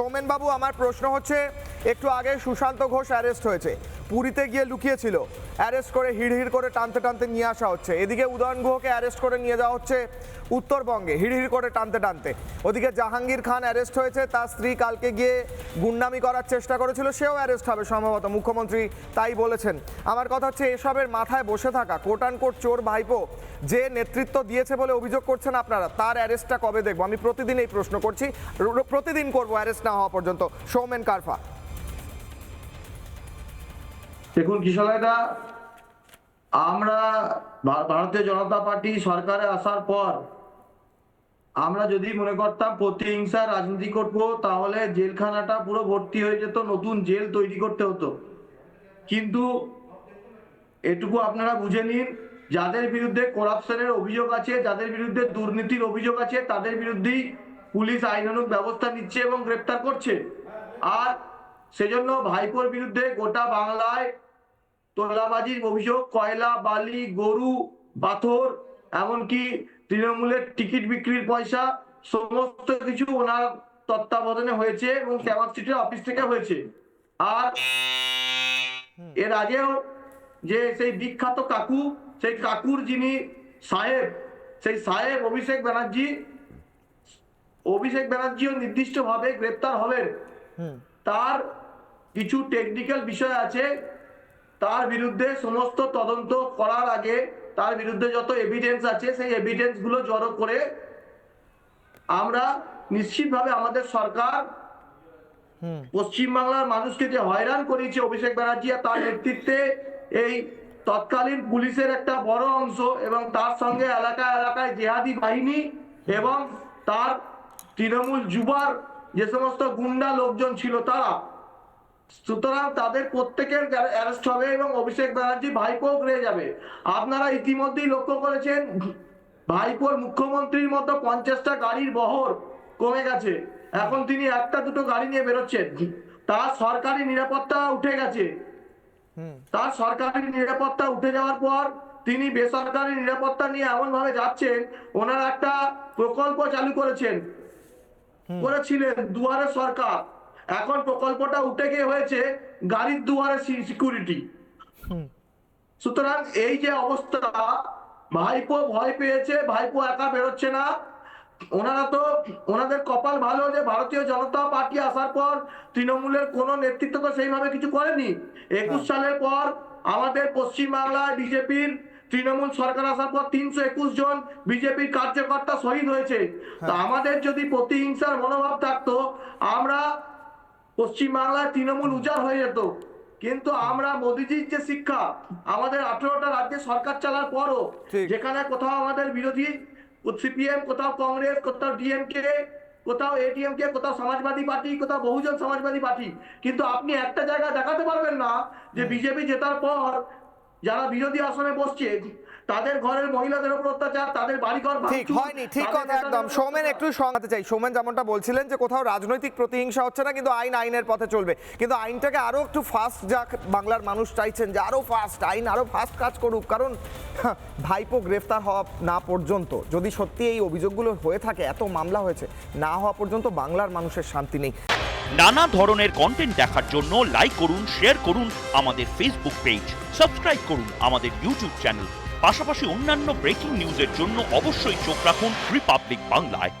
সৌমেন বাবু, আমার প্রশ্ন হচ্ছে, একটু আগে সুশান্ত ঘোষ অ্যারেস্ট হয়েছে, পুরীতে গিয়ে লুকিয়েছিল, অ্যারেস্ট করে হিড় করে টানতে টানতে নিয়ে আসা হচ্ছে। এদিকে উদয়ন গুহকে অ্যারেস্ট করে নিয়ে যাওয়া হচ্ছে উত্তরবঙ্গে হিড় করে টানতে টানতে। ওদিকে জাহাঙ্গীর খান অ্যারেস্ট হয়েছে, তার স্ত্রী কালকে গিয়ে গুন্ডামি করার চেষ্টা করেছিল, সেও অ্যারেস্ট হবে সম্ভবত, মুখ্যমন্ত্রী তাই বলেছেন। আমার কথা হচ্ছে, এসবের মাথায় বসে থাকা কোট আনকোট চোর ভাইপো যে নেতৃত্ব দিয়েছে বলে অভিযোগ করছেন আপনারা, তার অ্যারেস্টটা কবে দেখবো? আমি প্রতিদিন এই প্রশ্ন করছি, প্রতিদিন করবো অ্যারেস্ট না হওয়া পর্যন্ত। সৌমেন কারফা। দেখুন কিশোরদা, আমরা ভারতীয় জনতা পার্টি সরকারে আসার পর আমরা যদি মনে করতাম প্রতিহিংসা রাজনীতি করবো, তাহলে জেলখানাটা পুরো ভর্তি হয়ে যেত, নতুন জেল তৈরি করতে হতো। কিন্তু এটুকু আপনারা বুঝে নিন, যাদের বিরুদ্ধে করাপশনের অভিযোগ আছে, যাদের বিরুদ্ধে দুর্নীতির অভিযোগ আছে, তাদের বিরুদ্ধেই পুলিশ আইনানুগ ব্যবস্থা নিচ্ছে এবং গ্রেপ্তার করছে। আর সেজন্য ভাইপোর বিরুদ্ধে গোটা বাংলায় তোলাবাজির অভিযোগ, কয়লা, বালি, গরু, পাথর, এমনকি তৃণমূলের টিকিট বিক্রির পয়সা, সমস্ত কিছু ওনার তত্ত্বাবধানে হয়েছে এবং ক্যামাক স্ট্রিটের অফিস থেকে হয়েছে। আর এর আগেও যে সেই বিখ্যাত কাকু, সেই কাকুর যিনি সাহেব, সেই সাহেব অভিষেক ব্যানার্জিও নির্দিষ্টভাবে গ্রেপ্তার হবেন। তার কিছু টেকনিক্যাল বিষয় আছে, তার বিরুদ্ধে সমস্ত তদন্ত করার আগে তার বিরুদ্ধে যত এভিডেন্স আছে সেই এভিডেন্স গুলো জড়ো করে আমরা নিশ্চিতভাবে আমাদের সরকার পশ্চিমবাংলার মানুষকে যে হয়রান করেছে অভিষেক ব্যানার্জি আর তার নেতৃত্বে এই তৎকালীন পুলিশের একটা বড় অংশ, এবং তার সঙ্গে এলাকায় এলাকায় জেহাদি বাহিনী এবং তার তৃণমূল যুবার যে সমস্ত গুন্ডা লোকজন ছিল তারা, সুতরাং তাদের প্রত্যেকের অ্যারেস্ট হবে এবং অভিষেক ব্যানার্জি ভাইপো রয়ে যাবে। আপনারা ইতিমধ্যেই লক্ষ্য করেছেন, ভাইপোর মুখ্যমন্ত্রীর মতো 50টা গাড়ির বহর কমে গেছে, এখন তিনি একটা দুটো গাড়ি নিয়ে বেরোচ্ছেন। তার সরকারি নিরাপত্তা উঠে গেছে। তার সরকারি নিরাপত্তা উঠে যাওয়ার পর তিনি বেসরকারি নিরাপত্তা নিয়ে এমন ভাবে যাচ্ছেন, ওনারা একটা প্রকল্প চালু করেছিলেন দুয়ারে সরকার, এখন প্রকল্পটা উঠে গিয়ে হয়েছে গাড়ির দুয়ারে সিকিউরিটি। সুতরাং এই যে অবস্থা, ভাইপো ভয় পেয়েছে, ভাইপো একা বেরোচ্ছে না। ওনারা তো, ওনাদের কপাল ভালো যে ভারতীয় জনতা পার্টি আসার পর তৃণমূলের কোনো নেতৃত্ব তো সেইভাবে কিছু করেনি। 21 সালের পর আমাদের পশ্চিমবাংলায় বিজেপির তৃণমূল সরকার আসার পর 321 জন বিজেপির কার্যকর্তা শহীদ হয়েছে। তা আমাদের যদি প্রতিহিংসার মনোভাব থাকতো, আমরা পশ্চিমবাংলায় তৃণমূল উজাড় হয়ে যেত। কিন্তু আমরা মোদিজির যে শিক্ষা, আমাদের 18টা রাজ্যে সরকার চালার পরও যেখানে কোথাও আমাদের বিরোধী সিপিএম, কোথাও কংগ্রেস, কোথাও ডিএমকে, কোথাও এডিএমকে, কোথাও সমাজবাদী পার্টি, কোথাও বহুজন সমাজবাদী পার্টি, কিন্তু আপনি একটা জায়গা দেখাতে পারবেন না যে বিজেপি জেতার পর যারা বিরোধী আসনে বসছে তাদের ঘরের মহিলাদের উপর অত্যাচার, তাদের বাড়িঘর ঠিক হয়নি। ঠিক কথা একদম। সৌমেন, একটু সঙ্গাতে চাই। সৌমেন যেমনটা বলছিলেন যে কোথাও রাজনৈতিক প্রতিহিংসা হচ্ছে না, কিন্তু আইনের পথে চলবে, কিন্তু আইনটাকে আরো একটু ফাস্ট যাক, বাংলার মানুষ চাইছেন যে আরো ফাস্ট আইন, আরো ফাস্ট কাজ করুক। কারণ ভাইপো গ্রেফতার হওয়া না পর্যন্ত, যদি সত্যি এই অভিযোগগুলো হয়ে থাকে, এত মামলা হয়েছে, না হওয়া পর্যন্ত বাংলার মানুষের শান্তি নেই। নানা ধরনের কন্টেন্ট দেখার জন্য লাইক করুন, শেয়ার করুন আমাদের ফেসবুক পেজ, সাবস্ক্রাইব করুন আমাদের ইউটিউব চ্যানেল। পাশাপাশি অন্যান্য ব্রেকিং নিউজের জন্য অবশ্যই চোখ রাখুন রিপাবলিক বাংলায়।